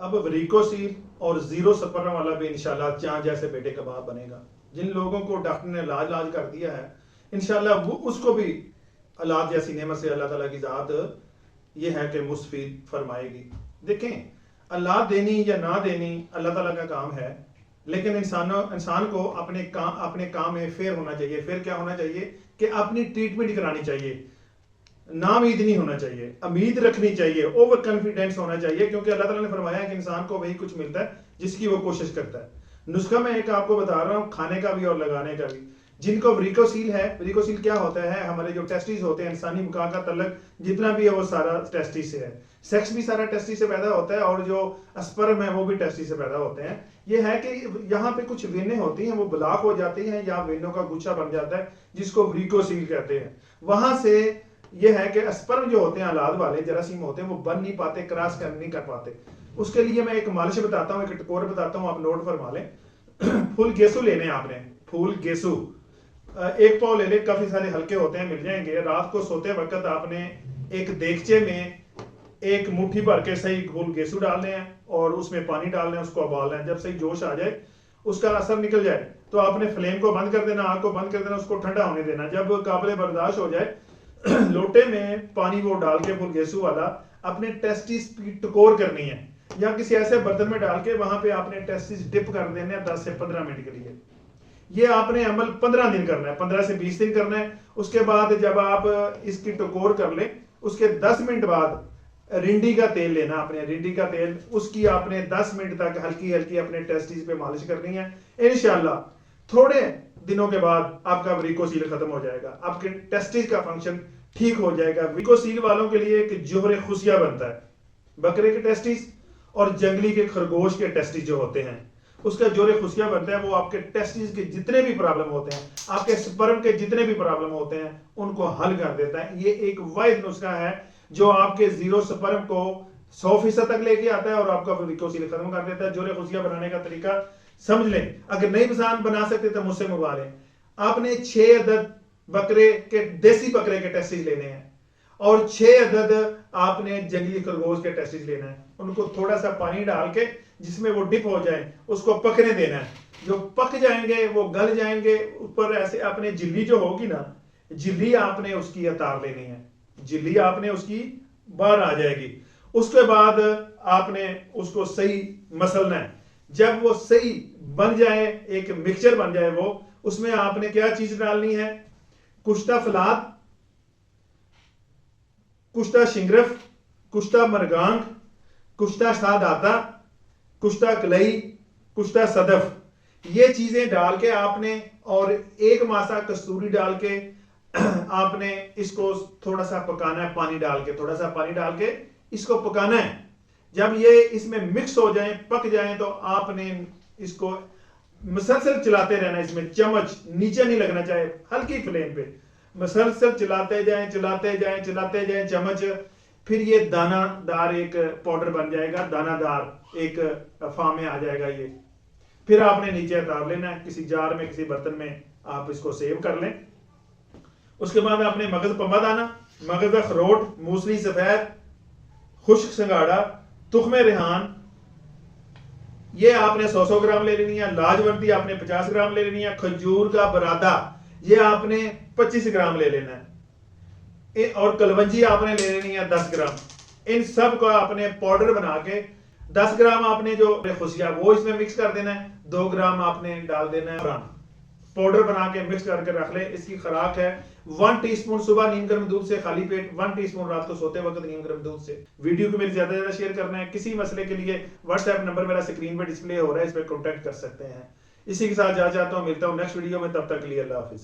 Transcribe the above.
اب وریکوسیل اور zero sperm والا بھی انشاءاللہ چاند جیسے بیٹے کباب بنے گا. جن لوگوں کو ڈاکٹر نے علاج کر دیا ہے انشاءاللہ وہ اس کو بھی اللہ جیسی نعمت سے اللہ تعالیٰ کی ذات یہ ہے کہ مستفید فرمائے گی. دیکھیں اللہ دینی یا نہ دینی اللہ تعالیٰ کا کام ہے، لیکن انسان کو اپنے کام میں فیئر ہونا چاہیے. فیئر کیا ہونا چاہیے کہ اپنی ٹریٹمنٹ کرانی چاہیے، نامید نہیں ہونا چاہیے، امید رکھنی چاہیے، اوور کانفیڈنس ہونا چاہیے، کیونکہ اللہ تعالیٰ نے فرمایا ہے کہ انسان کو وہی کچھ ملتا ہے جس کی وہ کوشش کرتا ہے. نسخہ میں ایک آپ کو بتا رہا ہوں کھانے کا بھی اور لگانے کا بھی. جن کو وریکوسیل ہے، وریکوسیل کیا ہوتا ہے؟ ہمارے جو ٹیسٹیز ہوتے ہیں، انسانی مکاح کا تعلق جتنا بھی ہے وہ سارا ٹیسٹیز سے ہے. سیکس بھی سارا ٹیسٹیز سے پیدا ہوتا ہے، اور جو اسپرم ہے وہ بھی ٹیسٹیز سے پیدا ہوتے ہیں. یہ ہے کہ یہاں پہ کچھ وینیں ہوتی ہیں وہ بلاک ہو جاتی ہیں یا وینوں کا گچھا بن جاتا ہے جس کو وریکوسیل کہتے ہیں. وہاں سے یہ ہے کہ اسپرم جو ہوتے ہیں اولاد والے جراثیم ہوتے ہیں وہ بن نہیں پاتے، کراس نہیں کر پاتے. اس کے لیے میں ایک مالش بتاتا ہوں، ایک ٹکور بتاتا ہوں، آپ نوٹ فرما لیں. پھول گیسو لینے ہیں آپ نے، پھول گیسو ایک پاؤ لے لیں، کافی سارے ہلکے ہوتے ہیں مل جائیں گے. رات کو سوتے وقت آپ نے ایک دیگچے میں ایک مٹھی بھر کے صحیح پھول گیسو ڈالنے ہیں اور اس میں پانی ڈالنا ہے، اس کو ابالنا ہے. جب صحیح جوش آ جائے، اس کا اثر نکل جائے تو آپ نے فلیم کو بند کر دینا، آگ کو بند کر دینا، اس کو ٹھنڈا ہونے دینا. جب قابل برداشت ہو جائے لوٹے میں پانی وہ ڈال کے پھول گیسو والا اپنے ٹیسٹیز کی ٹکور کرنی ہے، یا کسی ایسے برتن میں ڈال کے وہاں پہ آپ نے ٹیسٹیز ڈپ کر دینے ہیں 10 سے 15 منٹ کے لیے. یہ آپ نے عمل 15 دن کرنا ہے، 15 سے 20 دن کرنا ہے. اس کے بعد جب آپ اس کی ٹکور کر لیں، اس کے 10 منٹ بعد رنڈی کا تیل لینا. اپنے رنڈی کا تیل اس کی آپ نے 10 منٹ تک ہلکی ہلکی اپنے ٹیسٹیز پہ مالش کرنی ہے. انشاءاللہ تھوڑے دنوں کے بعد آپ کا وریکوسیل ختم ہو جائے گا، آپ کے ٹیسٹیز کا فنکشن ٹھیک ہو جائے گا. وریکوسیل والوں کے لیے ایک جوہر خصیہ بنتا ہے. بکرے کے ٹیسٹیز اور جنگلی کے خرگوش کے ٹیسٹیز جو ہوتے ہیں اس کا جوہر خصیہ بنتا ہے. وہ آپ کے ٹیسٹیز کے جتنے بھی پرابلم ہوتے ہیں، آپ کے سپرم کے جتنے بھی پرابلم ہوتے ہیں ان کو حل کر دیتا ہے. یہ ایک واحد نسخہ ہے جو آپ کے زیرو سپرم کو 100% تک لے کے آتا ہے اور آپ کا وریکوسیل ختم کر دیتا ہے. جوہر خصیہ بنانے کا طریقہ سمجھ لیں. اگر نہیں بنا سکتے تو مجھ سے منگوا لیں. آپ نے 6 عدد بکرے کے دیسی بکرے کے ٹیسٹیز لینے ہیں اور 6 عدد آپ نے جنگلی خرگوش کے ٹیسٹیز لینا ہے. ان کو تھوڑا سا پانی ڈال کے جس میں وہ ڈپ ہو جائیں اس کو پکنے دینا ہے. جو پک جائیں گے وہ گل جائیں گے. اوپر ایسے اپنے جلی جو ہوگی نا، جلی آپ نے اس کی اتار لینی ہے، جلی آپ نے اس کی باہر آ جائے گی. اس کے بعد آپ نے اس کو صحیح مسلنا ہے. جب وہ صحیح بن جائے، ایک مکسچر بن جائے، وہ اس میں آپ نے کیا چیز ڈالنی ہے؟ کشتہ فلاد، کشتہ شنگرف، کشتہ مرگانگ، کشتہ ساداتا، کشتہ کلئی، کشتہ صدف. یہ چیزیں ڈال کے آپ نے اور 1 ماسا کستوری ڈال کے آپ نے اس کو تھوڑا سا پکانا ہے. پانی ڈال کے، تھوڑا سا پانی ڈال کے اس کو پکانا ہے. جب یہ اس میں مکس ہو جائیں، پک جائیں، تو آپ نے اس کو مسلسل چلاتے رہنا. اس میں چمچ نیچے نہیں لگنا چاہے، ہلکی فلیم پہ مسلسل چلاتے جائیں چلاتے جائیں چلاتے جائیں چمچ. پھر یہ دانہ دار ایک پاؤڈر بن جائے گا، دانہ دار ایک فارم میں آ جائے گا. یہ پھر آپ نے نیچے اتار لینا ہے. کسی جار میں، کسی برتن میں آپ اس کو سیو کر لیں. اس کے بعد آپ نے مغز پمبا دانا، مغز اخروٹ، موسلی سفید، خشک سنگاڑا، تخم ریحان، یہ آپ نے 100 گرام لے لینی ہے. لاجورتی آپ نے 50 گرام لے لینی ہے. کھجور کا برادہ یہ آپ نے 25 گرام لے لینا ہے. اور کلونجی آپ نے لے لینی ہے 10 گرام. ان سب کو آپ نے پاؤڈر بنا کے 10 گرام آپ نے جو خصیہ وہ اس میں مکس کر دینا ہے. 2 گرام آپ نے ڈال دینا ہے پاؤڈر بنا کے مکس کر کے رکھ لیں. اس کی خوراک ہے 1 ٹی اسپون صبح نیم گرم دودھ سے خالی پیٹ، 1 ٹی اسپون رات کو سوتے وقت نیم گرم دودھ سے. ویڈیو کو میرے زیادہ زیادہ شیئر کرنا ہے. کسی مسئلے کے لیے واٹس ایپ نمبر میرا اسکرین پہ ڈسپلے ہو رہا ہے، اس پہ کانٹیکٹ کر سکتے ہیں. اسی کے ساتھ جا چاہتا ہوں، ملتا ہوں نیکسٹ ویڈیو میں. تب تک کے لیے اللہ حافظ.